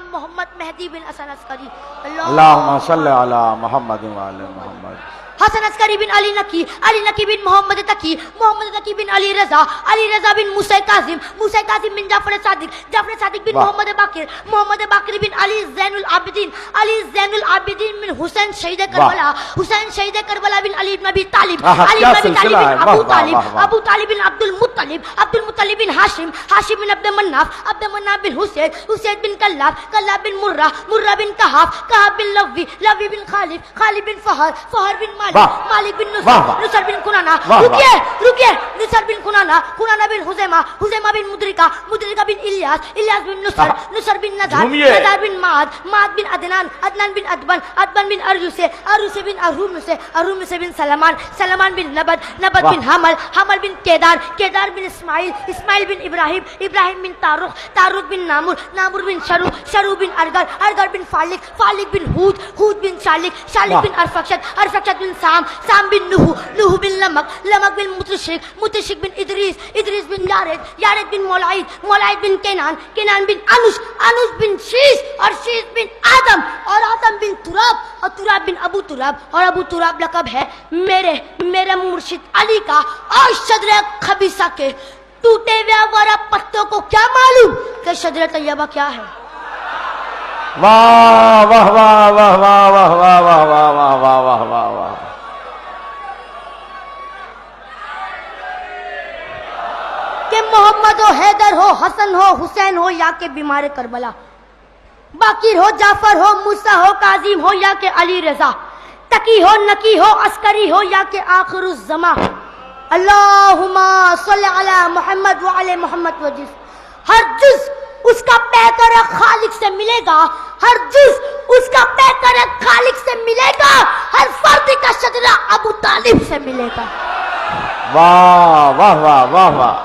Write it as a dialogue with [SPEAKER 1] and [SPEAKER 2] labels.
[SPEAKER 1] امام محمد مہدی بن حسن عسکری
[SPEAKER 2] اللہم صلی علی محمد وعلی محمد.
[SPEAKER 1] حسن عسکری بن علی نکی بن محمد تقی بن علی رضا بن موسیٰ کاظم بن جعفر صادق بن محمد باقر بن علی زین العابدین بن حسین شہید کربلا بن علی بن ابی طالب ابو طالب بن عبد المطلب بن ہاشم بن عبد مناف بن حسین بن کلاب بن مرہ بن کہاب بن لوی بن خالد بن فہر بن مالک بن نصر بن کنانہ رکیے نصر بن کنانہ بن حزیمہ بن مدرکہ بن الیاس بن نصر بن نزار بن معاد بن عدنان بن ادبن بن اروس بن ارومس بن سلمان بن نبت بن حمل بن کیدار بن اسماعیل بن ابراہیم بن تاروق بن نامور بن شروع بن ارگر بن فالق بن ہود بن شالق بن ارفقشد بن سام بن نوح بن لمک بن متشق بن ادریس بن یارد بن مولعید بن کینان بن انوش بن شیش بن آدم بن تراب بن ابو تراب لقب ہے میرے مرشد علی کا. اور شجرہ خبیثہ کے ٹوٹے ہوئے آوارہ پتوں کو کیا معلوم کہ شجرہ طیبہ کیا ہے؟
[SPEAKER 2] واہ واہ واہ واہ واہ واہ واہ واہ واہ واہ واہ واہ واہ واہ.
[SPEAKER 1] کہ محمد ہو، حیدر ہو، حسن ہو، حسین ہو یا کہ بیمار کربلا، باقر ہو، جعفر ہو، موسیٰ ہو، کاظم ہو یا کہ علی رضا، تقی ہو، نکی ہو، عسکری ہو یا کہ آخر الزماں. اللہم صلی علی محمد وعلی محمد وجز. ہر جز اس کا پیکر خالق سے ملے گا، ہر جز اس کا پیکر خالق سے ملے گا، ہر فرد کا شجرہ ابو طالب سے ملے گا.
[SPEAKER 2] واہ واہ واہ واہ واہ.